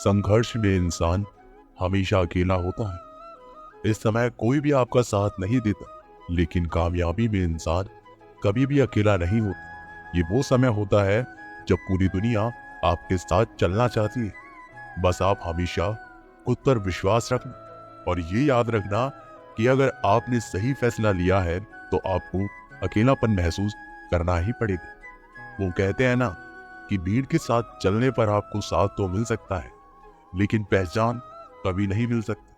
संघर्ष में इंसान हमेशा अकेला होता है। इस समय कोई भी आपका साथ नहीं देता, लेकिन कामयाबी में इंसान कभी भी अकेला नहीं होता। ये वो समय होता है जब पूरी दुनिया आपके साथ चलना चाहती है। बस आप हमेशा खुद पर विश्वास रखना और ये याद रखना कि अगर आपने सही फैसला लिया है तो आपको अकेलापन महसूस करना ही पड़ेगा। वो कहते हैं ना कि भीड़ के साथ चलने पर आपको साथ तो मिल सकता है, लेकिन पहचान कभी नहीं मिल सकती।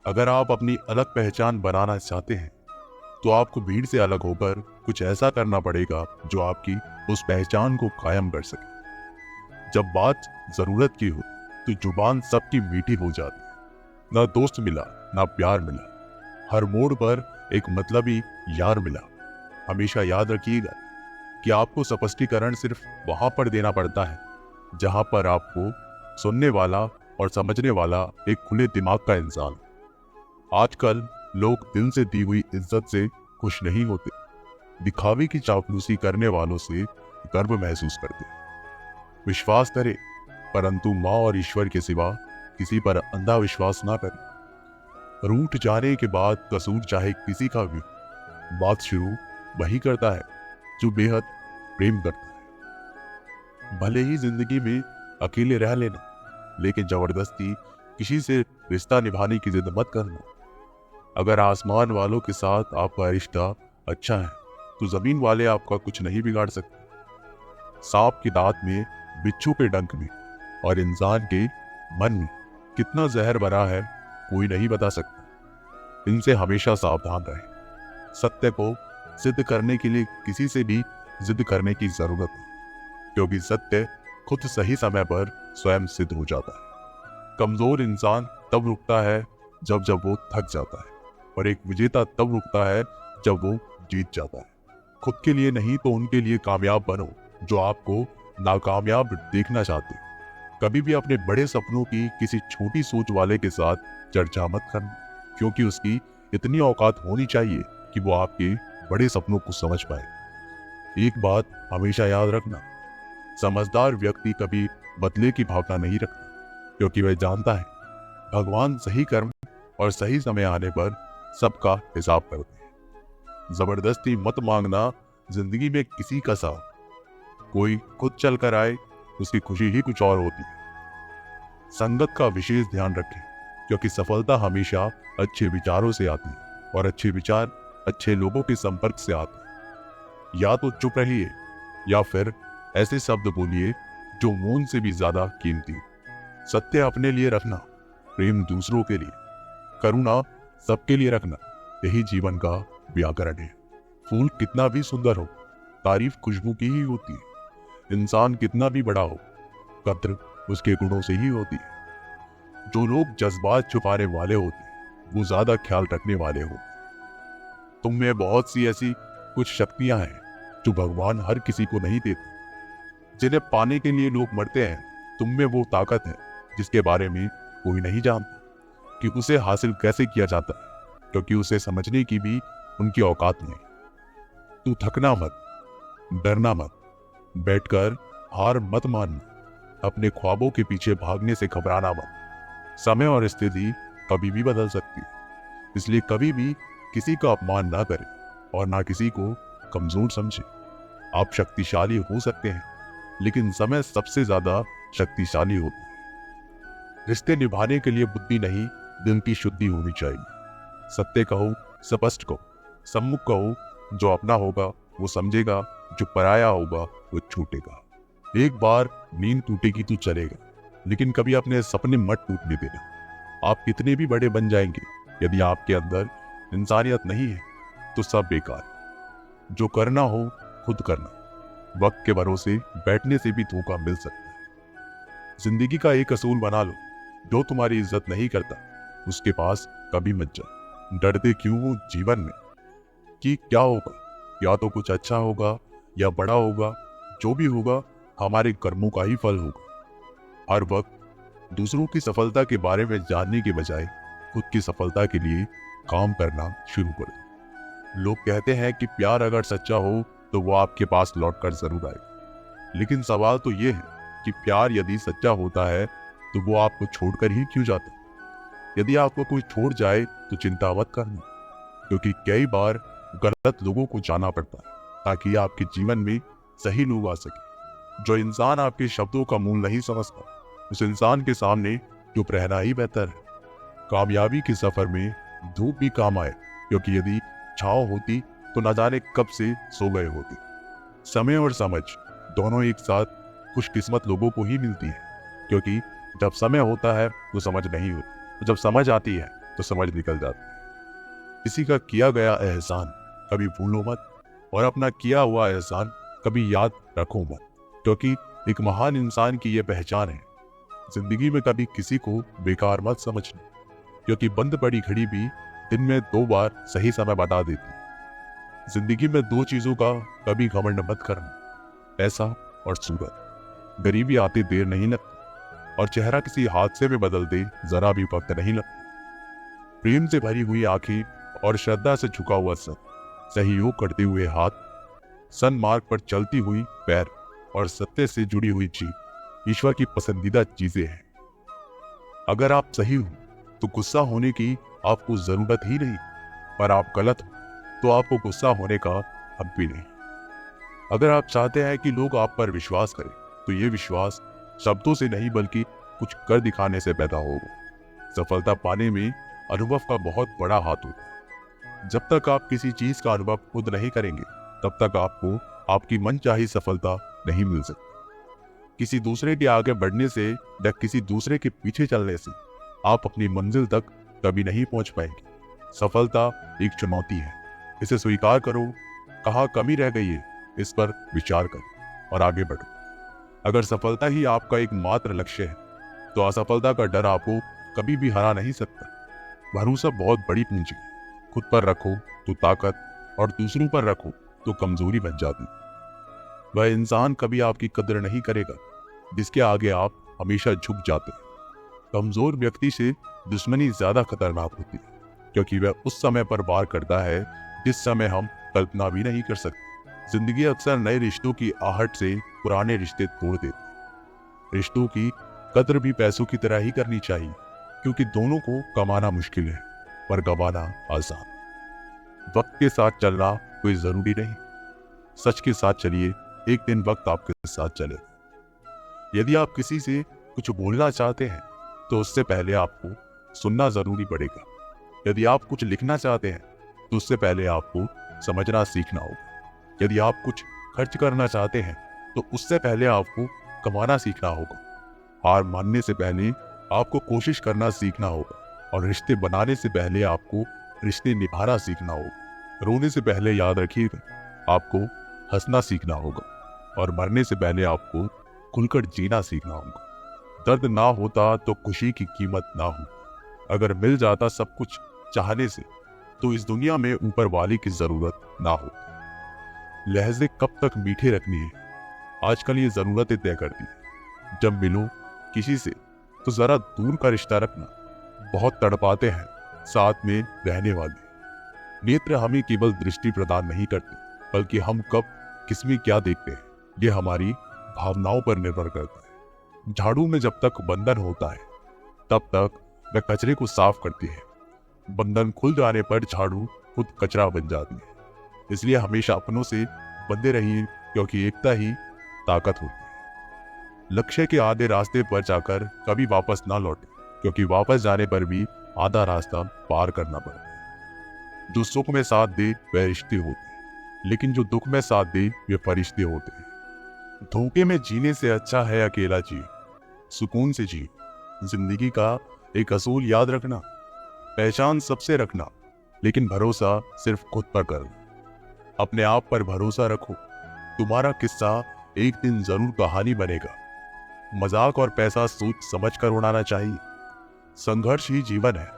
अगर आप अपनी अलग पहचान बनाना चाहते हैं तो आपको भीड़ से अलग होकर कुछ ऐसा करना पड़ेगा जो आपकी उस पहचान को कायम कर सके। जब बात जरूरत की हो तो जुबान सबकी मीठी हो जाती है। ना दोस्त मिला ना प्यार मिला, हर मोड़ पर एक मतलबी यार मिला। हमेशा याद रखिएगा कि आपको स्पष्टीकरण सिर्फ वहां पर देना पड़ता है जहां पर आपको सुनने वाला और समझने वाला एक खुले दिमाग का इंसान। आजकल लोग दिल से दी हुई इज्जत से खुश नहीं होते, दिखावे की चापलूसी करने वालों से गर्व महसूस करते। विश्वास करें, परंतु माँ और ईश्वर के सिवा किसी पर अंधा विश्वास ना करें। रूठ जाने के बाद कसूर चाहे किसी का भी, बात शुरू वही करता है जो बेहद प्रेम करता है। भले ही जिंदगी में अकेले रह लेना, लेकिन जबरदस्ती किसी से रिश्ता निभाने की जिद मत करना। अगर आसमान वालों के साथ आपका रिश्ता अच्छा है तो जमीन वाले आपका कुछ नहीं बिगाड़ सकते। सांप की दांत में, बिच्छू के डंक में और इंसान के मन में कितना जहर भरा है कोई नहीं बता सकता। इनसे हमेशा सावधान रहें। सत्य को सिद्ध करने के लिए किसी से भी जिद करने की जरूरत है, क्योंकि सत्य खुद सही समय पर स्वयं सिद्ध हो जाता है। कमजोर इंसान तब रुकता है जब वो थक जाता है, और एक विजेता तब रुकता है जब वो जीत जाता है। खुद के लिए नहीं तो उनके लिए कामयाब बनो जो आपको नाकामयाब देखना चाहते। कभी भी अपने बड़े सपनों की किसी छोटी सोच वाले के साथ चर्चा मत करना, क्योंकि उसकी इतनी औकात होनी चाहिए कि वो आपके बड़े सपनों को समझ पाए। एक बात हमेशा याद रखना, समझदार व्यक्ति कभी बदले की भावना नहीं रखता, क्योंकि वह जानता है भगवान सही कर्म और सही समय आने पर सबका हिसाब करते हैं। जबरदस्ती मत मांगना जिंदगी में किसी का साथ। कोई खुद चल कर आए, उसकी खुशी ही कुछ और होती है। संगत का विशेष ध्यान रखें, क्योंकि सफलता हमेशा अच्छे विचारों से आती है और अच्छे विचार अच्छे लोगों के संपर्क से आते हैं। या तो चुप रहिए या फिर ऐसे शब्द बोलिए जो मौन से भी ज्यादा कीमती। सत्य अपने लिए रखना, प्रेम दूसरों के लिए, करुणा सबके लिए रखना, यही जीवन का व्याकरण है। फूल कितना भी सुंदर हो, तारीफ खुशबू की ही होती है। इंसान कितना भी बड़ा हो, कद्र उसके गुणों से ही होती है। जो लोग जज्बात छुपाने वाले होते हैं वो ज्यादा ख्याल रखने वाले होते हैं। तुम में बहुत सी ऐसी कुछ शक्तियां हैं जो भगवान हर किसी को नहीं देते। जिन्हें पाने के लिए लोग मरते हैं, तुम में वो ताकत है जिसके बारे में कोई नहीं जानता कि उसे हासिल कैसे किया जाता है, क्योंकि उसे समझने की भी उनकी औकात नहीं। तू थकना मत, डरना मत, बैठकर हार मत मानना, अपने ख्वाबों के पीछे भागने से घबराना मत। समय और स्थिति कभी भी बदल सकती है, इसलिए कभी भी किसी का अपमान ना करें और ना किसी को कमजोर समझे। आप शक्तिशाली हो सकते हैं, लेकिन समय सबसे ज्यादा शक्तिशाली होता है। रिश्ते निभाने के लिए बुद्धि नहीं, दिल की शुद्धि होनी चाहिए। सत्य कहो, स्पष्ट कहो, सम्मुख कहो। जो अपना होगा वो समझेगा, जो पराया होगा वो छूटेगा। एक बार नींद टूटेगी तो चलेगा, लेकिन कभी अपने सपने मत टूटने देना। आप कितने भी बड़े बन जाएंगे, यदि आपके अंदर इंसानियत नहीं है तो सब बेकार। जो करना हो खुद करना। वक्त के भरोसे बैठने से भी धोखा मिल सकता है। जिंदगी का एक असूल बना लो, जो तुम्हारी इज्जत नहीं करता उसके पास कभी मत जाओ। डरते क्यों हो जीवन में कि क्या होगा, या तो कुछ अच्छा होगा या बड़ा होगा। जो भी होगा हमारे कर्मों का ही फल होगा। हर वक्त दूसरों की सफलता के बारे में जानने के बजाय खुद की सफलता के लिए काम करना शुरू करो। लोग कहते हैं कि प्यार अगर सच्चा हो तो वो आपके पास लौटकर जरूर आएगा, लेकिन सवाल तो ये है कि प्यार यदि सच्चा होता है तो वो आपको छोड़कर ही क्यों जाता? यदि आपको कोई छोड़ जाए तो चिंता मत करना, क्योंकि कई बार गलत लोगों को जाना पड़ता है ताकि आपके जीवन में सही लोग आ सके। जो इंसान आपके शब्दों का मूल नहीं समझता, उस इंसान के सामने चुप रहना ही बेहतर है। कामयाबी के सफर में धूप भी काम आए, क्योंकि यदि छांव होती तो न जाने कब से सो गए होते। समय और समझ दोनों एक साथ खुशकिस्मत लोगों को ही मिलती है, क्योंकि जब समय होता है तो समझ नहीं होती, तो जब समझ आती है तो समझ निकल जाती है। किसी का किया गया एहसान कभी भूलो मत, और अपना किया हुआ एहसान कभी याद रखो मत, क्योंकि एक महान इंसान की यह पहचान है। जिंदगी में कभी किसी को बेकार मत समझना, क्योंकि बंद पड़ी घड़ी भी दिन में 2 बार सही समय बता देती। जिंदगी में 2 चीजों का कभी घमंड मत करना, पैसा और सूरत। गरीबी आते देर नहीं लगती, और चेहरा किसी हादसे में बदल दे जरा भी वक्त नहीं लगता। प्रेम से भरी हुई आंखें और श्रद्धा से झुका हुआ सर, सहयोग करते हुए हाथ, सन्मार्ग पर चलती हुई पैर और सत्य से जुड़ी हुई जीभ ईश्वर की पसंदीदा चीजें हैं। अगर आप सही हो तो गुस्सा होने की आपको जरूरत ही नहीं, पर आप गलत हो तो आपको गुस्सा होने का हक भी नहीं। अगर आप चाहते हैं कि लोग आप पर विश्वास करें, तो ये विश्वास शब्दों से नहीं बल्कि कुछ कर दिखाने से पैदा होगा। सफलता पाने में अनुभव का बहुत बड़ा हाथ होता है। जब तक आप किसी चीज का अनुभव खुद नहीं करेंगे, तब तक आपको आपकी मनचाही सफलता नहीं मिल सकती। किसी दूसरे के आगे बढ़ने से या किसी दूसरे के पीछे चलने से आप अपनी मंजिल तक कभी नहीं पहुंच पाएंगे। सफलता एक चुनौती है, इसे स्वीकार करो। कहाँ कमी रह गई है, इस पर विचार करो और आगे बढ़ो। अगर सफलता ही आपका एकमात्र लक्ष्य है, तो असफलता का डर आपको कभी भी हरा नहीं सकता। भरोसा बहुत बड़ी पूंजी है। खुद पर रखो तो ताकत, और दूसरों पर रखो तो कमजोरी बन जाती। वह इंसान कभी आपकी कदर नहीं करेगा जिसके आगे आप हमेशा झुक जाते हैं। कमजोर व्यक्ति से दुश्मनी ज्यादा खतरनाक होती है, क्योंकि वह उस समय पर वार करता है जिस समय हम कल्पना भी नहीं कर सकते। जिंदगी अक्सर नए रिश्तों की आहट से पुराने रिश्ते तोड़ देती। रिश्तों की कदर भी पैसों की तरह ही करनी चाहिए, क्योंकि दोनों को कमाना मुश्किल है पर गंवाना आसान। वक्त के साथ चलना कोई जरूरी नहीं, सच के साथ चलिए, एक दिन वक्त आपके साथ चले। यदि आप किसी से कुछ बोलना चाहते हैं तो उससे पहले आपको सुनना जरूरी पड़ेगा। यदि आप कुछ लिखना चाहते हैं तो उससे पहले आपको समझना सीखना होगा। यदि आप कुछ खर्च करना चाहते हैं तो उससे पहले आपको कमाना सीखना होगा। हार मानने से पहले आपको कोशिश करना सीखना होगा, और रिश्ते बनाने से पहले आपको रिश्ते निभाना सीखना होगा। रोने से पहले याद रखिएगा, आपको हंसना सीखना होगा, और मरने से पहले आपको खुलकर जीना सीखना होगा। दर्द ना होता तो खुशी की कीमत ना हो। अगर मिल जाता सब कुछ चाहने से, तो इस दुनिया में ऊपर वाले की जरूरत ना हो। लहजे कब तक मीठे रखनी है, आजकल ये जरूरतें तय करती है। जब मिलो किसी से तो जरा दूर का रिश्ता रखना। बहुत तड़पाते हैं साथ में रहने वाले। नेत्र हमें केवल दृष्टि प्रदान नहीं करते, बल्कि हम कब किसमें क्या देखते हैं ये हमारी भावनाओं पर निर्भर करता है। झाड़ू में जब तक बंधन होता है, तब तक वह कचरे को साफ करती है। बंधन खुल जाने पर झाड़ू खुद कचरा बन जाती है। इसलिए हमेशा अपनों से बंधे रहिए, क्योंकि एकता ही ताकत होती है। लक्ष्य के आधे रास्ते पर जाकर कभी वापस ना लौटे, क्योंकि वापस जाने पर भी आधा रास्ता पार करना पड़ता है। जो सुख में साथ दे वह रिश्ते होते हैं, लेकिन जो दुख में साथ दे वे फरिश्ते होते हैं। धोखे में जीने से अच्छा है अकेला जी, सुकून से जी। जिंदगी का एक असूल याद रखना, पहचान सबसे रखना, लेकिन भरोसा सिर्फ खुद पर करना। अपने आप पर भरोसा रखो, तुम्हारा किस्सा एक दिन जरूर कहानी बनेगा। मजाक और पैसा सोच समझ कर उड़ाना चाहिए। संघर्ष ही जीवन है,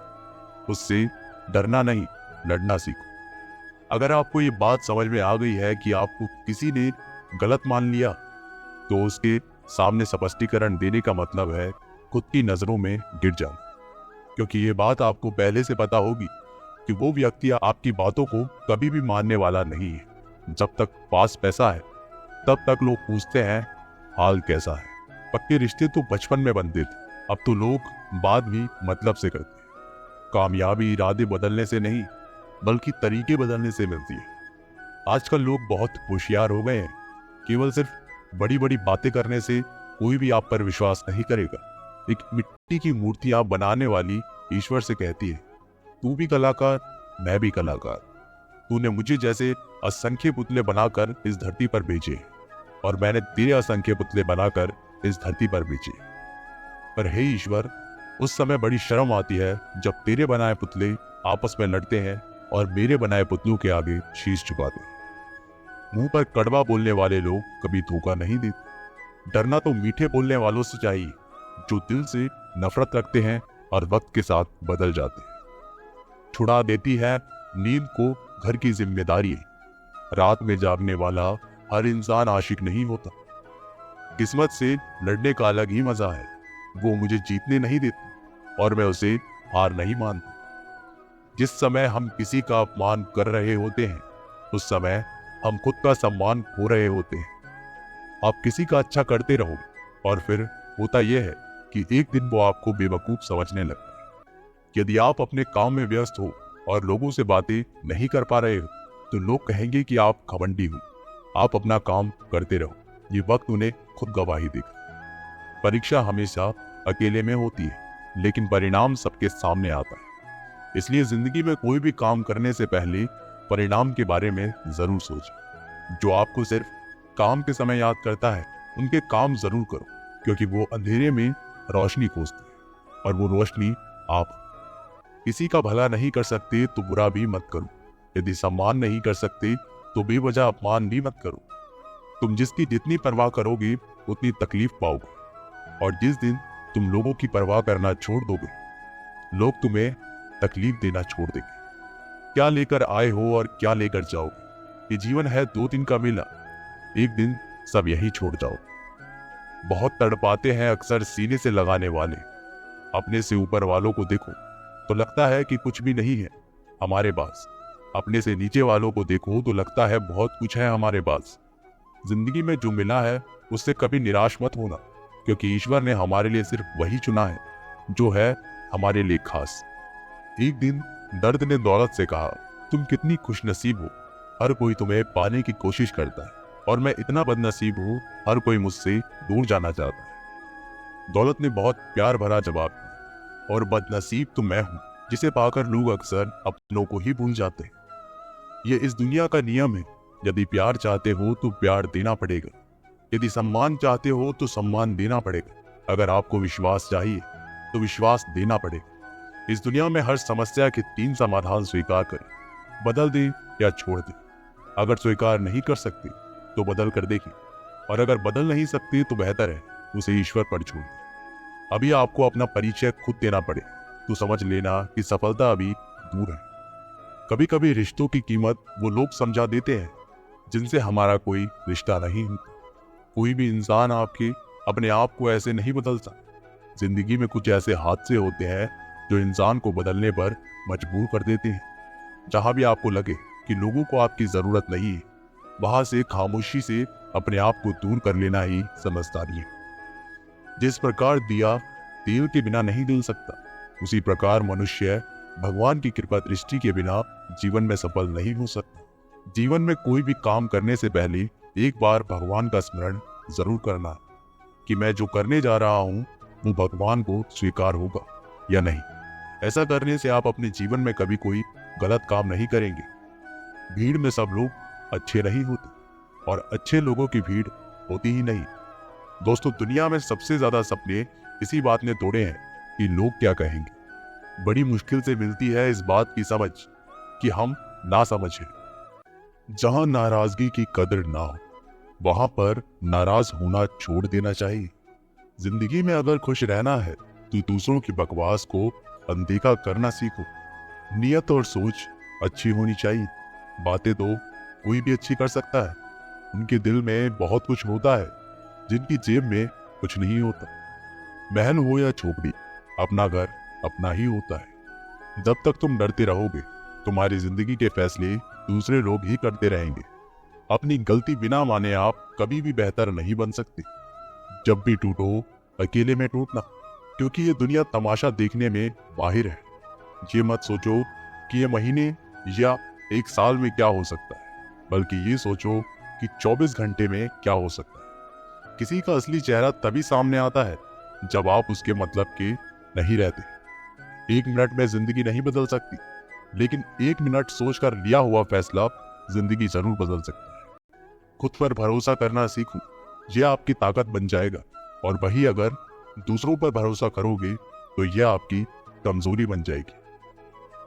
उससे डरना नहीं, लड़ना सीखो। अगर आपको ये बात समझ में आ गई है कि आपको किसी ने गलत मान लिया, तो उसके सामने स्पष्टीकरण देने का मतलब है खुद की नजरों में गिर जाओ, क्योंकि ये बात आपको पहले से पता होगी कि वो व्यक्ति आपकी बातों को कभी भी मानने वाला नहीं है। जब तक पास पैसा है, तब तक लोग पूछते हैं हाल कैसा है। पक्के रिश्ते तो बचपन में बनते थे, अब तो लोग बात भी मतलब से करते हैं। कामयाबी इरादे बदलने से नहीं बल्कि तरीके बदलने से मिलती है। आजकल लोग बहुत होशियार हो गए हैं। केवल सिर्फ बड़ी बड़ी बातें करने से कोई भी आप पर विश्वास नहीं करेगा। एक मिट्टी की मूर्ति आप बनाने वाली ईश्वर से कहती है, तू भी कलाकार, मैं भी कलाकार। तूने मुझे जैसे असंख्य पुतले बनाकर इस धरती पर भेजे और मैंने तेरे असंख्य पुतले बनाकर इस धरती पर भेजे। पर हे ईश्वर, उस समय बड़ी शर्म आती है जब तेरे बनाए पुतले आपस में लड़ते हैं और मेरे बनाए पुतलों के आगे शीश झुकाते हैं। मुंह पर कड़वा बोलने वाले लोग कभी धोखा नहीं देते। डरना तो मीठे बोलने वालों से चाहिए जो दिल से नफरत रखते हैं और वक्त के साथ बदल जाते हैं। छुड़ा देती है नींद को घर की जिम्मेदारी। रात में जागने वाला हर इंसान आशिक नहीं होता। किस्मत से लड़ने का अलग ही मजा है। वो मुझे जीतने नहीं देती और मैं उसे हार नहीं मानता। जिस समय हम किसी का अपमान कर रहे होते हैं उस समय हम खुद का सम्मान खो रहे होते हैं। आप किसी का अच्छा करते रहो और फिर होता यह है कि एक दिन वो आपको बेवकूफ समझने लगता है। यदि आप अपने काम में व्यस्त हो और लोगों से बातें नहीं कर पा रहे हो तो लोग कहेंगे कि आप घमंडी हो। आप अपना काम करते रहो, ये वक्त उन्हें खुद गवाही देगा। परीक्षा हमेशा अकेले में होती है लेकिन परिणाम सबके सामने आता है। इसलिए जिंदगी में कोई भी काम करने से पहले परिणाम के बारे में जरूर सोचें। जो आपको सिर्फ काम के समय याद करता है उनके काम जरूर करो, क्योंकि वो अंधेरे में रोशनी खोजते हैं और वो रोशनी आप। किसी का भला नहीं कर सकते तो बुरा भी मत करो। यदि सम्मान नहीं कर सकते तो बेवजह अपमान भी मत करो। तुम जिसकी जितनी परवाह करोगे उतनी तकलीफ पाओगे, और जिस दिन तुम लोगों की परवाह करना छोड़ दोगे लोग तुम्हें तकलीफ देना छोड़ देंगे। क्या लेकर आए हो और क्या लेकर जाओगे? ये जीवन है 2 दिन का मेला, एक दिन सब यही छोड़ जाओ। बहुत तड़पाते हैं अक्सर सीने से लगाने वाले। अपने से ऊपर वालों को देखो तो लगता है कि कुछ भी नहीं है हमारे पास। अपने से नीचे वालों को देखो तो लगता है बहुत कुछ है हमारे पास। जिंदगी में जो मिला है उससे कभी निराश मत होना, क्योंकि ईश्वर ने हमारे लिए सिर्फ वही चुना है जो है हमारे लिए खास। एक दिन दर्द ने दौलत से कहा, तुम कितनी खुशनसीब हो, हर कोई तुम्हें पाने की कोशिश करता है और मैं इतना बदनसीब हूँ, हर कोई मुझसे दूर जाना चाहता है। दौलत ने बहुत प्यार भरा जवाब दिया, और बदनसीब तो मैं हूँ जिसे पाकर लोग अक्सर अपनों को ही भूल जाते हैं। ये इस दुनिया का नियम है। यदि प्यार चाहते हो तो प्यार देना पड़ेगा, यदि सम्मान चाहते हो तो सम्मान देना पड़ेगा, अगर आपको विश्वास चाहिए तो विश्वास देना पड़ेगा। इस दुनिया में हर समस्या के 3 समाधान स्वीकार करें, बदल दें या छोड़ दें। अगर स्वीकार नहीं कर सकते तो बदल कर देखिए, और अगर बदल नहीं सकते तो बेहतर है उसे ईश्वर पर छोड़ दें। अभी आपको अपना परिचय खुद देना पड़े तो समझ लेना कि सफलता अभी दूर है। कभी कभी रिश्तों की कीमत वो लोग समझा देते हैं जिनसे हमारा कोई रिश्ता नहीं होता। कोई भी इंसान आपके अपने आप को ऐसे नहीं बदलता। जिंदगी में कुछ ऐसे हादसे होते हैं जो इंसान को बदलने पर मजबूर कर देते हैं। जहां भी आपको लगे कि लोगों को आपकी जरूरत नहीं है, वहां से खामोशी से अपने आप को दूर कर लेना ही समझदारी है। जिस प्रकार दिया तेल के बिना नहीं जल सकता, उसी प्रकार मनुष्य भगवान की कृपा दृष्टि के बिना जीवन में सफल नहीं हो सकता। जीवन में कोई भी काम करने से पहले एक बार भगवान का स्मरण जरूर करना कि मैं जो करने जा रहा हूं वो भगवान को स्वीकार होगा या नहीं। ऐसा करने से आप अपने जीवन में कभी कोई गलत काम नहीं करेंगे। भीड़ में सब लोग अच्छे नहीं होते और अच्छे लोगों की भीड़ होती ही नहीं। दोस्तों, दुनिया में सबसे ज्यादा सपने इसी बात ने तोड़े हैं कि लोग क्या कहेंगे। बड़ी मुश्किल से मिलती है इस बात की समझ कि हम ना समझ हैं। जहां नाराजगी की कदर ना हो वहां पर नाराज होना छोड़ देना चाहिए। जिंदगी में अगर खुश रहना है तो दूसरों की बकवास को अनदेखा करना सीखो। नियत और सोच अच्छी होनी चाहिए। बातें तो कोई भी अच्छी कर सकता है। उनके दिल में बहुत कुछ होता है जिनकी जेब में कुछ नहीं होता। महल हो या झोपड़ी, अपना घर अपना ही होता है। जब तक तुम डरते रहोगे तुम्हारी जिंदगी के फैसले दूसरे लोग ही करते रहेंगे। अपनी गलती बिना माने आप कभी भी बेहतर नहीं बन सकते। जब भी टूटो अकेले में टूटना, क्योंकि ये दुनिया तमाशा देखने में माहिर है। ये मत सोचो कि ये महीने या एक साल में क्या हो सकता है, बल्कि ये सोचो कि 24 घंटे में क्या हो सकता है। किसी का असली चेहरा तभी सामने आता है जब आप उसके मतलब के नहीं रहते। 1 मिनट में जिंदगी नहीं बदल सकती, लेकिन 1 मिनट सोचकर लिया हुआ फैसला जिंदगी जरूर बदल सकता है। खुद पर भरोसा करना सीखो, यह आपकी ताकत बन जाएगा। और वही अगर दूसरों पर भरोसा करोगे तो यह आपकी कमजोरी बन जाएगी।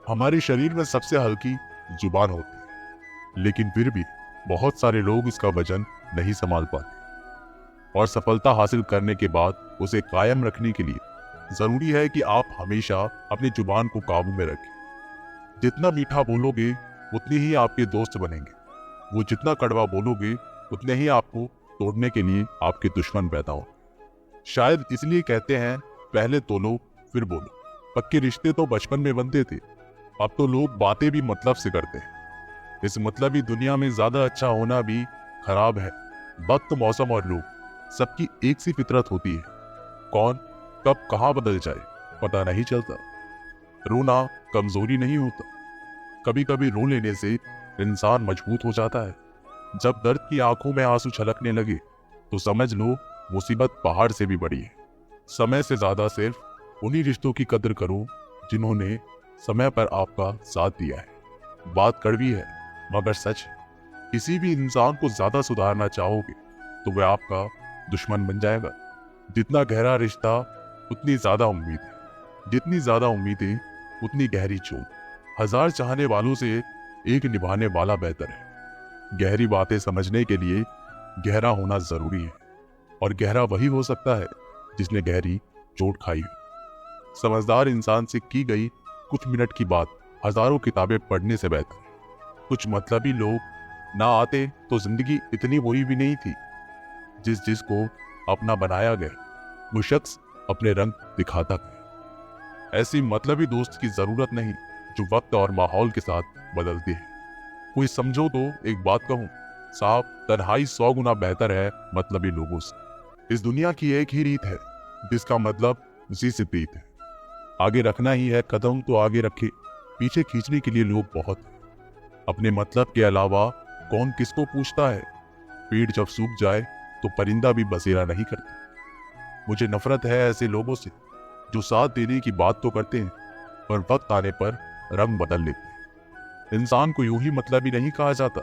हमारे शरीर में सबसे हल्की जुबान होती है, लेकिन फिर भी बहुत सारे लोग इसका वजन नहीं संभाल पाते। और सफलता हासिल करने के बाद उसे कायम रखने के लिए जरूरी है कि आप हमेशा अपनी जुबान को काबू में रखें। जितना मीठा बोलोगे उतने ही आपके दोस्त बनेंगे, वो जितना कड़वा बोलोगे उतने ही आपको तोड़ने के लिए आपके दुश्मन पैदा हो। शायद इसलिए कहते हैं पहले तोलो फिर बोलो। पक्के रिश्ते तो बचपन में बनते थे, अब तो लोग बातें भी मतलब से करते हैं। इस मतलबी दुनिया में ज्यादा अच्छा होना भी खराब है। वक्त, मौसम और लोग सबकी एक सी फितरत होती है। कौन कब कहाँ बदल जाए पता नहीं चलता। रोना कमजोरी नहीं होता, कभी कभी रो लेने से इंसान मजबूत हो जाता है। जब दर्द की आंखों में आंसू छलकने लगे तो समझ लो मुसीबत पहाड़ से भी बड़ी है। समय से ज्यादा सिर्फ उन्हीं रिश्तों की कदर करो जिन्होंने समय पर आपका साथ दिया है। बात कड़वी है मगर सच है। किसी भी इंसान को ज्यादा सुधारना चाहोगे तो वह आपका दुश्मन बन जाएगा। जितना गहरा रिश्ता उतनी ज्यादा उम्मीद है, जितनी ज्यादा उम्मीदें उतनी गहरी चोट। 1000 चाहने वालों से एक निभाने वाला बेहतर है। गहरी बातें समझने के लिए गहरा होना जरूरी है, और गहरा वही हो सकता है जिसने गहरी चोट खाई हो। समझदार इंसान से की गई कुछ मिनट की बात हजारों किताबें पढ़ने से बेहतर है। कुछ मतलबी लोग ना आते तो जिंदगी इतनी बुरी भी नहीं थी। जिसको अपना बनाया गया वो शख्स अपने रंग दिखाता है। ऐसी मतलबी दोस्त की जरूरत नहीं जो वक्त और माहौल के साथ बदलती है। कोई समझो तो एक बात कहूं, साहब, तन्हाई 100 गुना बेहतर है मतलबी लोगों से। इस दुनिया की एक ही रीत है जिसका मतलब उसी से प्रीत है। आगे रखना ही है कदम तो आगे रखे, पीछे खींचने के लिए लोग बहुत हैं। अपने मतलब के अलावा कौन किसको पूछता है। पेड़ जब सूख जाए तो परिंदा भी बसेरा नहीं करता। मुझे नफरत है ऐसे लोगों से जो साथ देने की बात तो करते हैं पर वक्त आने पर रंग बदल लेते हैं। इंसान को यूं ही मतलबी नहीं कहा जाता,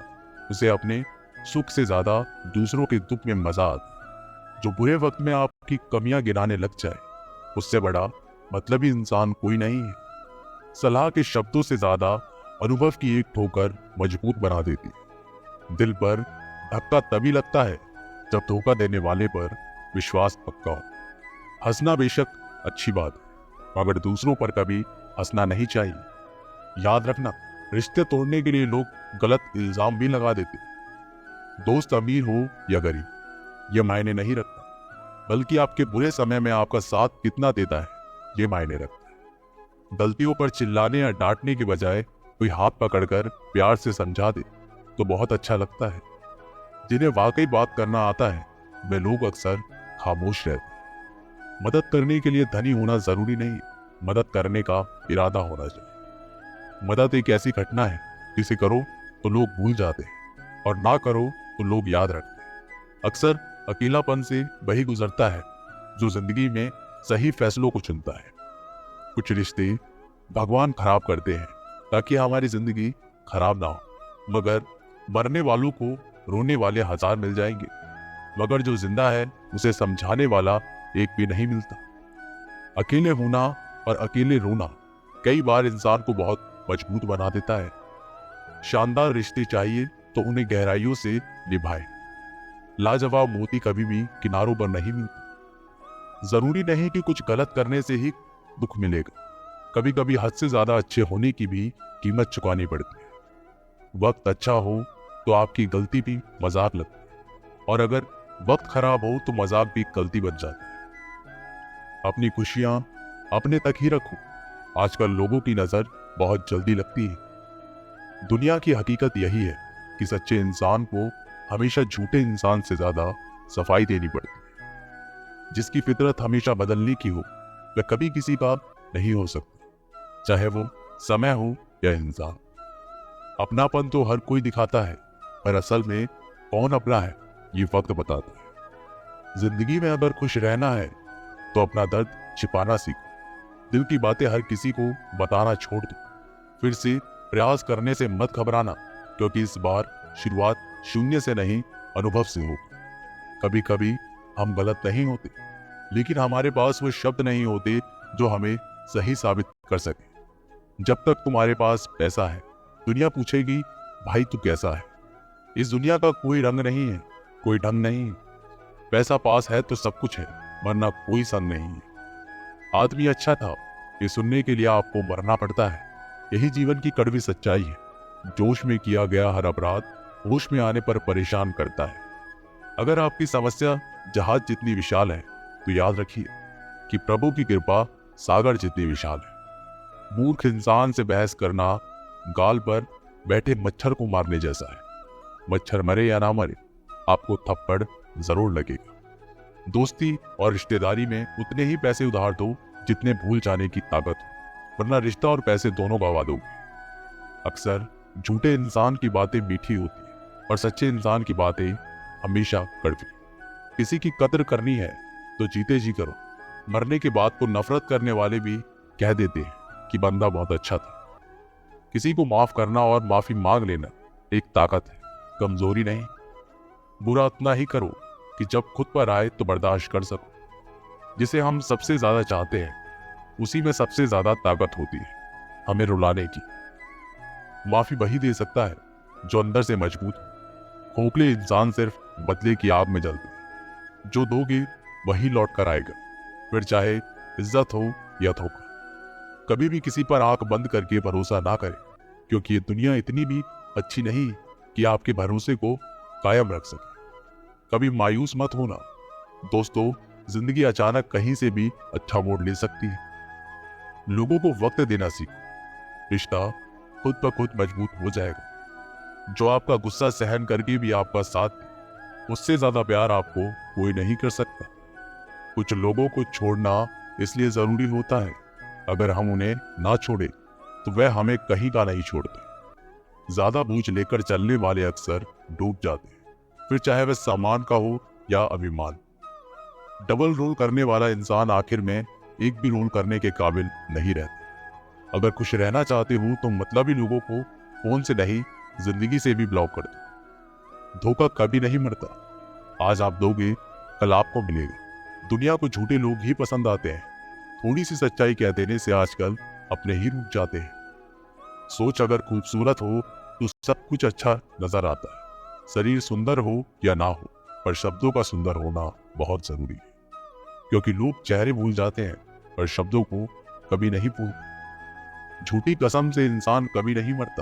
उसे अपने सुख से ज्यादा दूसरों के दुख में मजा आता। जो बुरे वक्त में आपकी कमियां गिनाने लग जाए उससे बड़ा मतलबी इंसान कोई नहीं है। सलाह के शब्दों से ज्यादा अनुभव की एक ठोकर मजबूत बना देती है। दिल पर धक्का तभी लगता है जब धोखा देने वाले पर विश्वास पक्का हो। हंसना बेशक अच्छी बात है, मगर दूसरों पर कभी हंसना नहीं चाहिए। याद रखना, रिश्ते तोड़ने के लिए लोग गलत इल्जाम भी लगा देते। दोस्त अमीर हो या गरीब यह मायने नहीं रखता, बल्कि आपके बुरे समय में आपका साथ कितना देता है ये मायने रखता है। गलतियों पर चिल्लाने या डांटने के बजाय कोई हाथ पकड़कर प्यार से समझा दे तो बहुत अच्छा लगता है। जिन्हें वाकई बात करना आता है वे लोग अक्सर खामोश रहते हैं। मदद करने के लिए धनी होना जरूरी नहीं, मदद करने का इरादा होना चाहिए। मदद एक ऐसी घटना है जिसे करो तो लोग भूल जाते हैं और ना करो तो लोग याद रखते हैं। अक्सर अकेलापन से वही गुजरता है जो जिंदगी में सही फैसलों को चुनता है। कुछ रिश्ते भगवान खराब करते हैं ताकि हमारी जिंदगी खराब ना हो, मगर मरने वालों को रोने वाले 1000 मिल जाएंगे, मगर जो जिंदा है उसे समझाने वाला एक भी नहीं मिलता। अकेले होना और अकेले रोना कई बार इंसान को बहुत मजबूत बना देता है। शानदार रिश्ते चाहिए तो उन्हें गहराइयों से निभाए। लाजवाब मोती कभी भी किनारों पर नहीं मिलते। जरूरी नहीं कि कुछ गलत करने से ही दुख मिलेगा, कभी कभी हद से ज्यादा अच्छे होने की भी कीमत चुकानी पड़ती है। वक्त अच्छा हो तो आपकी गलती भी मजाक लगती है, और अगर वक्त खराब हो तो मजाक भी गलती बन जाता है। अपनी खुशियां अपने तक ही रखो। आजकल लोगों की नजर बहुत जल्दी लगती है। दुनिया की हकीकत यही है कि सच्चे इंसान को हमेशा झूठे इंसान से ज्यादा सफाई देनी पड़ती है। जिसकी फितरत हमेशा बदलने की हो वह कभी किसी का नहीं हो सकता, चाहे वो समय हो या इंसान। अपनापन तो हर कोई दिखाता है, पर असल में कौन अपना है ये वक्त बताता है। जिंदगी में अगर खुश रहना है तो अपना दर्द छिपाना सीखो। दिल की बातें हर किसी को बताना छोड़ दो। फिर से प्रयास करने से मत घबराना, क्योंकि इस बार शुरुआत शून्य से नहीं, अनुभव से हो। कभी कभी हम गलत नहीं होते, लेकिन हमारे पास वो शब्द नहीं होते जो हमें सही साबित कर सके। जब तक तुम्हारे पास पैसा है, दुनिया पूछेगी भाई तू कैसा है। इस दुनिया का कोई रंग नहीं है, कोई ढंग नहीं है। पैसा पास है तो सब कुछ है, वरना कोई संग नहीं है। आदमी अच्छा था, ये सुनने के लिए आपको मरना पड़ता है। यही जीवन की कड़वी सच्चाई है। जोश में किया गया हर अपराध होश में आने पर परेशान करता है। अगर आपकी समस्या जहाज जितनी विशाल है, तो याद रखिए कि प्रभु की कृपा सागर जितनी विशाल है। मूर्ख इंसान से बहस करना गाल पर बैठे मच्छर को मारने जैसा है। मच्छर मरे या ना मरे, आपको थप्पड़ जरूर लगेगा। दोस्ती और रिश्तेदारी में उतने ही पैसे उधार दो जितने भूल जाने की ताकत हो, वरना रिश्ता और पैसे दोनों गवा दोगे। अक्सर झूठे इंसान की बातें मीठी होती है और सच्चे इंसान की बातें हमेशा कड़वी। किसी की कद्र करनी है तो जीते जी करो। मरने के बाद को नफरत करने वाले भी कह देते हैं कि बंदा बहुत अच्छा था। किसी को माफ करना और माफी मांग लेना एक ताकत है, कमजोरी नहीं। बुरा उतना ही करो कि जब खुद पर आए तो बर्दाश्त कर सको। जिसे हम सबसे ज्यादा चाहते हैं, उसी में सबसे ज्यादा ताकत होती है हमें रुलाने की। माफी वही दे सकता है जो अंदर से मजबूत हो। खोखले इंसान सिर्फ बदले की आग में जलते हैं। जो दोगे वही लौट कर आएगा, फिर चाहे इज्जत हो या धोखा। कभी भी किसी पर आंख बंद करके भरोसा ना करें, क्योंकि ये दुनिया इतनी भी अच्छी नहीं कि आपके भरोसे को कायम रख सके। कभी मायूस मत होना दोस्तों, जिंदगी अचानक कहीं से भी अच्छा मोड़ ले सकती है। लोगों को वक्त देना सीखो, रिश्ता खुद ब खुद मजबूत हो जाएगा। जो आपका गुस्सा सहन करके भी आपका साथ दे, उससे ज्यादा प्यार आपको कोई नहीं कर सकता। कुछ लोगों को छोड़ना इसलिए जरूरी होता है, अगर हम उन्हें ना छोड़े तो वह हमें कहीं का नहीं छोड़ते। ज्यादा बोझ लेकर चलने वाले अक्सर डूब जाते हैं, फिर चाहे वह सामान का हो या अभिमान। डबल रोल करने वाला इंसान आखिर में एक भी रोल करने के काबिल नहीं रहता। अगर खुश रहना चाहते हो तो मतलबी लोगों को फोन से नहीं, जिंदगी से भी ब्लॉक कर दो। धोखा कभी नहीं मरता। आज आप दोगे, कल आपको मिलेगा। दुनिया को झूठे लोग ही पसंद आते हैं। थोड़ी सी सच्चाई कह देने से आजकल अपने ही रुक जाते हैं। सोच अगर खूबसूरत हो तो सब कुछ अच्छा नजर आता है। शरीर सुंदर हो या ना हो, पर शब्दों का सुंदर होना बहुत जरूरी है, क्योंकि लोग चेहरे भूल जाते हैं पर शब्दों को कभी नहीं भूलते। झूठी कसम से इंसान कभी नहीं मरता,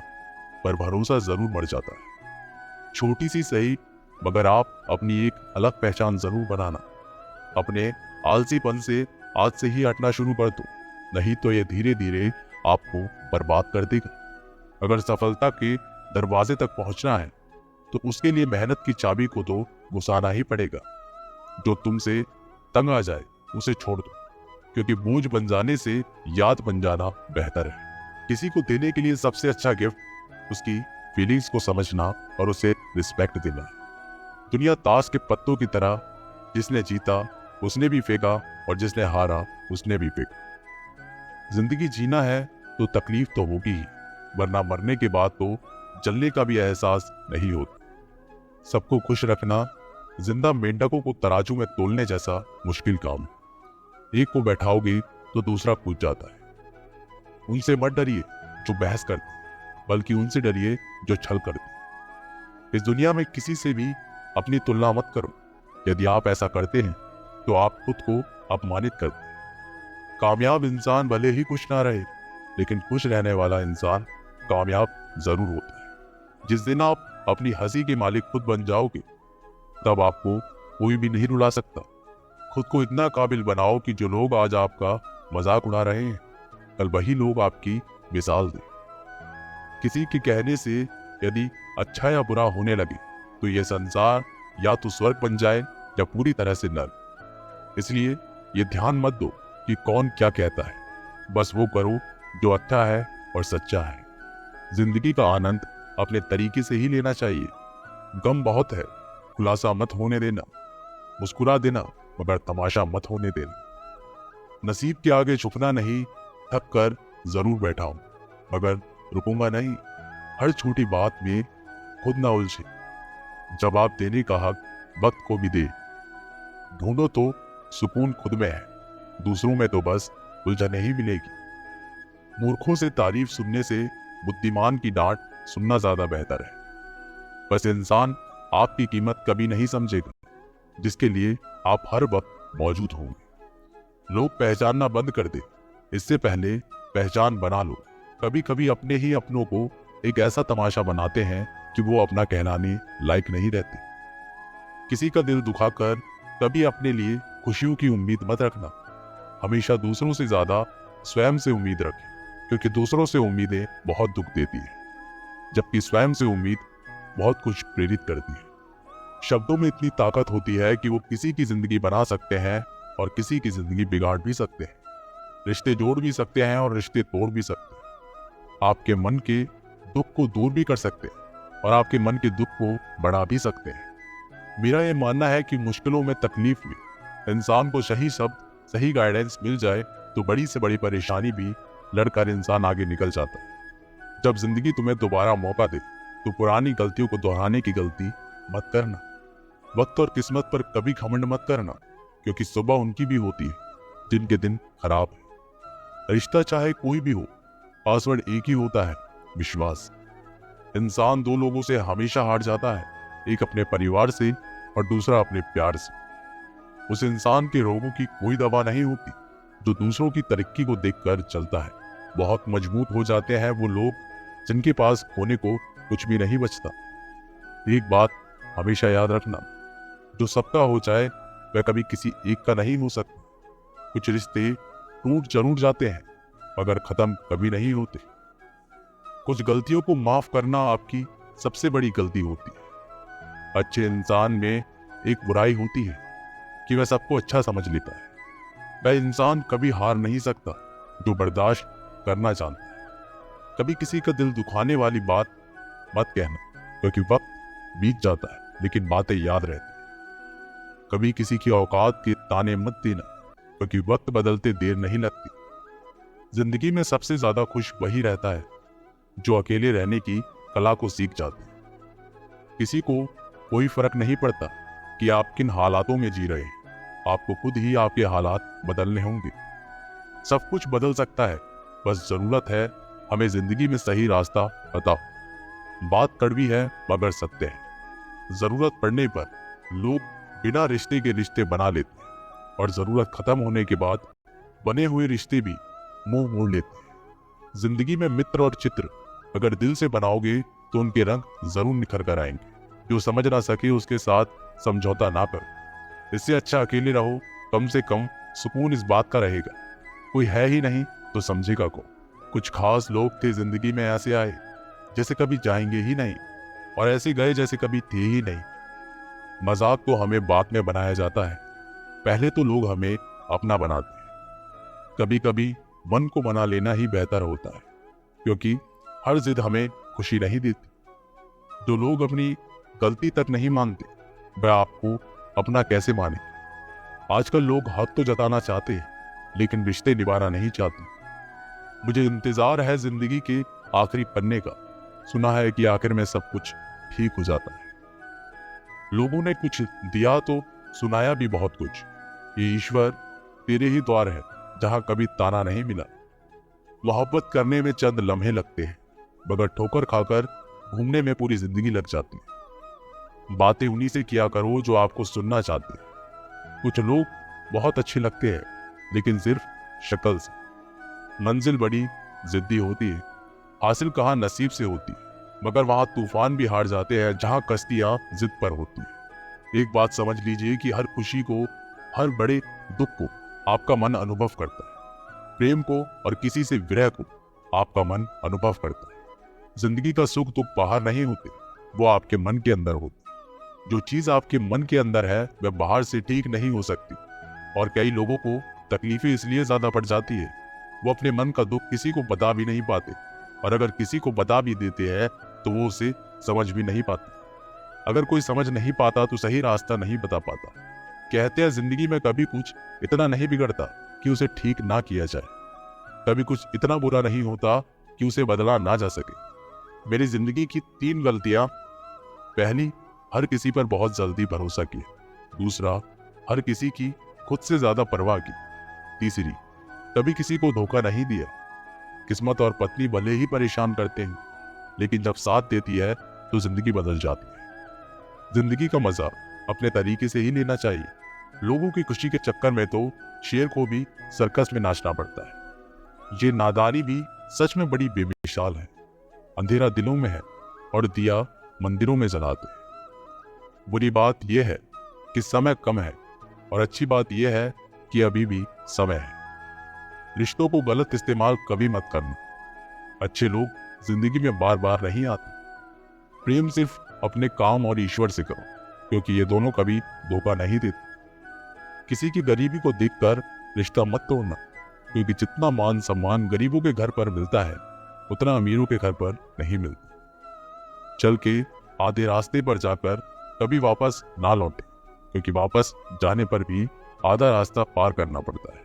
पर भरोसा जरूर मर जाता है। छोटी सी सही, मगर आप अपनी एक अलग पहचान जरूर बनाना। अपने आलसीपन से आज से ही हटना शुरू कर दो, नहीं तो ये धीरे धीरे आपको बर्बाद कर देगा। अगर सफलता के दरवाजे तक पहुंचना है तो उसके लिए मेहनत की चाबी को तो घुसाना ही पड़ेगा। जो तुमसे तंग आ जाए उसे छोड़ दो, क्योंकि बोझ बन जाने से याद बन जाना बेहतर है। किसी को देने के लिए सबसे अच्छा गिफ्ट उसकी फीलिंग्स को समझना और उसे रिस्पेक्ट देना है। दुनिया ताश के पत्तों की तरह, जिसने जीता उसने भी फेंका और जिसने हारा उसने भी फेंका। जिंदगी जीना है तो तकलीफ तो होगी ही, वरना मरने के बाद तो जलने का भी एहसास नहीं होता। सबको खुश रखना जिंदा मेंढकों को तराजू में तोलने जैसा मुश्किल काम है। एक को बैठाओगे तो दूसरा कूद जाता है। उनसे मत डरिए जो बहस करते, बल्कि उनसे डरिए जो छल करते। इस दुनिया में किसी से भी अपनी तुलना मत करो। यदि आप ऐसा करते हैं तो आप खुद को अपमानित करते हैं। कामयाब इंसान भले ही खुश ना रहे, लेकिन खुश रहने वाला इंसान कामयाब जरूर होता है। जिस दिन आप अपनी हंसी के मालिक खुद बन जाओगे, तब आपको कोई भी नहीं रुला सकता। खुद को इतना काबिल बनाओ कि जो लोग आज आपका मजाक उड़ा रहे हैं, कल वही लोग आपकी मिसाल दें। किसी के कहने से यदि अच्छा या बुरा होने लगे तो यह संसार या तो स्वर्ग बन जाए या पूरी तरह से नर्क। इसलिए ये ध्यान मत दो कि कि कौन क्या कहता है, बस वो करो जो अच्छा है और सच्चा है। जिंदगी का आनंद अपने तरीके से ही लेना चाहिए। गम बहुत है, खुलासा मत होने देना। मुस्कुरा देना मगर तमाशा मत होने देना। नसीब के आगे झुकना नहीं, थक कर जरूर बैठा हूं मगर रुकूंगा नहीं। हर छोटी बात में खुद ना उलझे, जवाब देने का हक वक्त को भी दे। ढूंढो तो सुकून खुद में है, दूसरों में तो बस उलझन ही मिलेगी। मूर्खों से तारीफ सुनने से बुद्धिमान की डांट सुनना ज्यादा बेहतर है। बस इंसान आपकी कीमत कभी नहीं समझेगा जिसके लिए आप हर वक्त मौजूद होंगे। लोग पहचानना बंद कर दे, इससे पहले पहचान बना लो। कभी कभी अपने ही अपनों को एक ऐसा तमाशा बनाते हैं कि वो अपना कहलाने लायक नहीं रहते। किसी का दिल दुखाकर कभी अपने लिए खुशियों की उम्मीद मत रखना। हमेशा दूसरों से ज्यादा स्वयं से उम्मीद रखें, क्योंकि दूसरों से उम्मीदें बहुत दुख देती है, जबकि स्वयं से उम्मीद बहुत कुछ प्रेरित करती है। शब्दों में इतनी ताकत होती है कि वो किसी की जिंदगी बना सकते हैं और किसी की जिंदगी बिगाड़ भी सकते हैं। रिश्ते जोड़ भी सकते हैं और रिश्ते तोड़ भी सकते हैं। आपके मन के दुख को दूर भी कर सकते हैं और आपके मन के दुख को बढ़ा भी सकते हैं। मेरा ये मानना है कि मुश्किलों में, तकलीफ में इंसान को सही शब्द, सही गाइडेंस मिल जाए तो बड़ी से बड़ी परेशानी भी लड़कर इंसान आगे निकल जाता है। जब जिंदगी तुम्हें दोबारा मौका दे तो पुरानी गलतियों को दोहराने की गलती मत करना। वक्त और किस्मत पर कभी घमंड मत करना, क्योंकि सुबह उनकी भी होती है जिनके दिन खराब है। रिश्ता चाहे कोई भी हो, पासवर्ड एक ही होता है, विश्वास। इंसान दो लोगों से हमेशा हार जाता है, एक अपने परिवार से और दूसरा अपने प्यार से। उस इंसान के रोगों की कोई दवा नहीं होती जो दूसरों की तरक्की को देखकर चलता है। बहुत मजबूत हो जाते हैं वो लोग जिनके पास खोने को कुछ भी नहीं बचता। एक बात हमेशा याद रखना, जो सबका हो जाए वह कभी किसी एक का नहीं हो सकता। कुछ रिश्ते टूट जरूर जाते हैं मगर खत्म कभी नहीं होते। कुछ गलतियों को माफ करना आपकी सबसे बड़ी गलती होती है। अच्छे इंसान में एक बुराई होती है कि वह सबको अच्छा समझ लेता है। वह इंसान कभी हार नहीं सकता जो बर्दाश्त करना जानता है। कभी किसी का दिल दुखाने वाली बात मत कहना, क्योंकि वक्त बीत जाता है लेकिन बातें याद रहती हैं। कभी किसी की औकात के ताने मत देना, क्योंकि वक्त बदलते देर नहीं लगती। जिंदगी में सबसे ज्यादा खुश वही रहता है जो अकेले रहने की कला को सीख जाता है। किसी को कोई फर्क नहीं पड़ता कि आप किन हालातों में जी रहे हैं, आपको खुद ही आपके हालात बदलने होंगे। सब कुछ बदल सकता है, बस जरूरत है हमें जिंदगी में सही रास्ता बताओ। बात कड़वी है मगर सत्य है। जरूरत पड़ने पर लोग बिना रिश्ते के रिश्ते बना लेते हैं और जरूरत खत्म होने के बाद बने हुए रिश्ते भी मुंह मोड़ लेते हैं। जिंदगी में मित्र और चित्र अगर दिल से बनाओगे तो उनके रंग जरूर निखर कर आएंगे। जो समझ ना सके उसके साथ समझौता ना करो। इससे अच्छा अकेले रहो, कम से कम सुकून इस बात का रहेगा कोई है ही नहीं तो समझेगा को। कुछ खास लोग थे जिंदगी में, ऐसे आए जैसे कभी जाएंगे ही नहीं और ऐसे गए जैसे कभी थे ही नहीं। मजाक को हमें बाद में बनाया जाता है, पहले तो लोग हमें अपना बनाते हैं। कभी कभी मन को मना लेना ही बेहतर होता है, क्योंकि हर जिद हमें खुशी नहीं देती। जो लोग अपनी गलती तक नहीं मानते वह आपको अपना कैसे माने। आजकल लोग हक तो जताना चाहते हैं लेकिन रिश्ते निभाना नहीं चाहते। मुझे इंतजार है जिंदगी के आखिरी पन्ने का, सुना है कि आखिर में सब कुछ ठीक हो जाता है। लोगों ने कुछ दिया तो सुनाया भी बहुत कुछ। ये ईश्वर तेरे ही द्वार है जहां कभी ताना नहीं मिला। मोहब्बत करने में चंद लम्हे लगते हैं मगर ठोकर खाकर घूमने में पूरी जिंदगी लग जाती है। बातें उन्हीं से किया करो जो आपको सुनना चाहते हैं। कुछ लोग बहुत अच्छे लगते हैं लेकिन सिर्फ शक्ल से। मंजिल बड़ी जिद्दी होती है, हासिल कहाँ नसीब से होती है, मगर वहां तूफान भी हार जाते हैं जहां कश्तियां जिद पर होती है। एक बात समझ लीजिए कि हर खुशी को, हर बड़े दुख को आपका मन अनुभव करता है। प्रेम को और किसी से विरह को आपका मन अनुभव करता है। जिंदगी का सुख दुख बाहर नहीं होते, वो आपके मन के अंदर होते। जो चीज आपके मन के अंदर है वह बाहर से ठीक नहीं हो सकती और कई लोगों को तकलीफें इसलिए ज्यादा बढ़ जाती है, वो अपने मन का दुख किसी को बता भी नहीं पाते, और अगर किसी को बता भी देते हैं तो वो उसे समझ भी नहीं पाते। अगर कोई समझ नहीं पाता तो सही रास्ता नहीं बता पाता। कहते हैं जिंदगी में कभी कुछ इतना नहीं बिगड़ता कि उसे ठीक ना किया जाए, कभी कुछ इतना बुरा नहीं होता कि उसे बदला ना जा सके। मेरी जिंदगी की 3 गलतियां: पहली, हर किसी पर बहुत जल्दी भरोसा किया। दूसरा, हर किसी की खुद से ज्यादा परवाह की। तीसरी, कभी किसी को धोखा नहीं दिया। किस्मत और पत्नी भले ही परेशान करते हैं, लेकिन जब साथ देती है तो जिंदगी बदल जाती है। जिंदगी का मजा अपने तरीके से ही लेना चाहिए। लोगों की खुशी के चक्कर में तो शेर को भी सर्कस में नाचना पड़ता है। ये नादानी भी सच में बड़ी बेमिसाल है। अंधेरा दिलों में है और दिया मंदिरों में जलाते हैं। बुरी बात यह है कि समय कम है, और अच्छी बात यह है कि अभी भी समय है। रिश्तों को गलत इस्तेमाल कभी मत करना। अच्छे लोग जिंदगी में बार बार नहीं आते। प्रेम सिर्फ अपने काम और ईश्वर से करो, क्योंकि ये दोनों कभी धोखा नहीं देते। किसी की गरीबी को देखकर रिश्ता मत तोड़ना, क्योंकि जितना मान सम्मान गरीबों के घर पर मिलता है उतना अमीरों के घर पर नहीं मिलता। चल के आधे रास्ते पर जाकर कभी वापस ना लौटे, क्योंकि वापस जाने पर भी आधा रास्ता पार करना पड़ता है।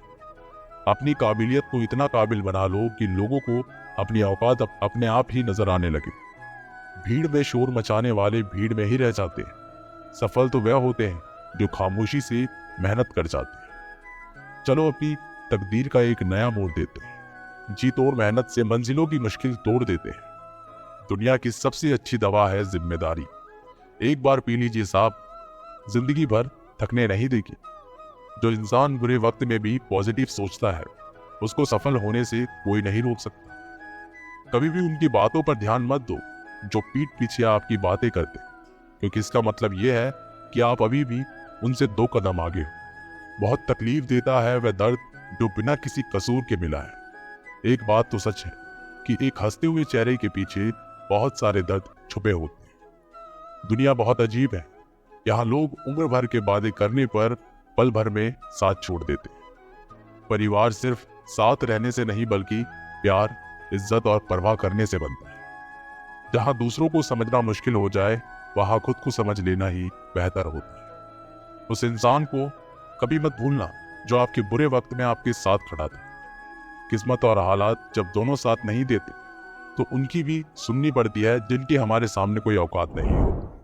अपनी काबिलियत को इतना काबिल बना लो कि लोगों को अपनी औकात अपने आप ही नजर आने लगे। भीड़ में शोर मचाने वाले भीड़ में ही रह जाते हैं। सफल तो वह होते हैं जो खामोशी से मेहनत कर जाते हैं। चलो अपनी तकदीर का एक नया मोड़ देते हैं। जी तोड़ मेहनत से मंजिलों की मुश्किल तोड़ देते हैं। दुनिया की सबसे अच्छी दवा है जिम्मेदारी। एक बार पी लीजिए साहब, जिंदगी भर थकने नहीं देगी। जो इंसान बुरे वक्त में भी पॉजिटिव सोचता है, उसको सफल होने से कोई नहीं रोक सकता। कभी भी उनकी बातों पर ध्यान मत दो जो पीठ पीछे आपकी बातें करते, क्योंकि इसका मतलब यह है कि आप अभी भी उनसे 2 कदम आगे हो। बहुत तकलीफ देता है वह दर्द जो बिना किसी कसूर के मिला है। एक बात तो सच है कि एक हंसते हुए चेहरे के पीछे बहुत सारे दर्द छुपे होते हैं। दुनिया बहुत अजीब है। यहाँ लोग उम्र भर के वादे करने पर पल भर में साथ छोड़ देते हैं। परिवार सिर्फ साथ रहने से नहीं, बल्कि प्यार, इज्जत और परवाह करने से बनता है। जहाँ दूसरों को समझना मुश्किल हो जाए, वहाँ खुद को समझ लेना ही बेहतर होता है। उस इंसान को कभी मत भूलना जो आपके बुरे वक्त में आपके साथ खड़ा था। किस्मत और हालात जब दोनों साथ नहीं देते, तो उनकी भी सुननी पड़ती है जिनकी हमारे सामने कोई औकात नहीं होती।